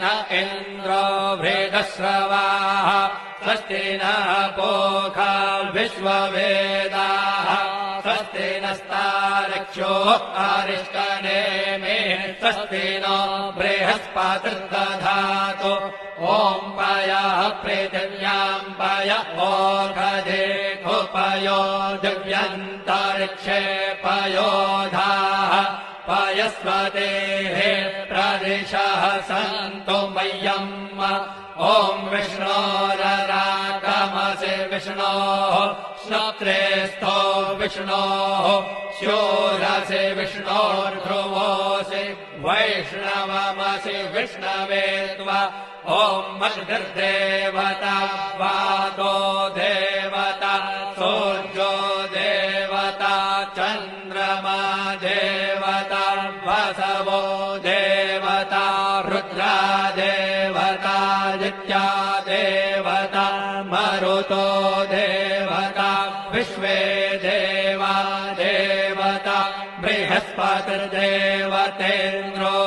न इन्द्रो वृधश्रवाः स्वस्ति नः पूषा विश्ववेदाः स्वस्ति नस्तारक्षो अरिष्टनेमिः स्वस्ति नो बृहस्पतिर्दधातु ॐ पयः पृथिव्याम् पय ओषधेषु पयो दिव्यन्तरिक्षे पयोधाः पयस्वतेः प्रदिशः सन्तु मह्यम् ॐ विष्णोररागमसि विष्णोः श्रोत्रेस्थो विष्णोः शूरसि विष्णोर्ध्रुवोऽसि वैष्णवमसि विष्णवे त्वा ॐ अग्निर्देवता वातो देवता सूर्यो देवता चन्द्रमा देवता वसवो देवता रुद्रा देवता नित्या देवता मरुतो देवता विश्वे देवा देवता बृहस्पतिर्देवतेन्द्रो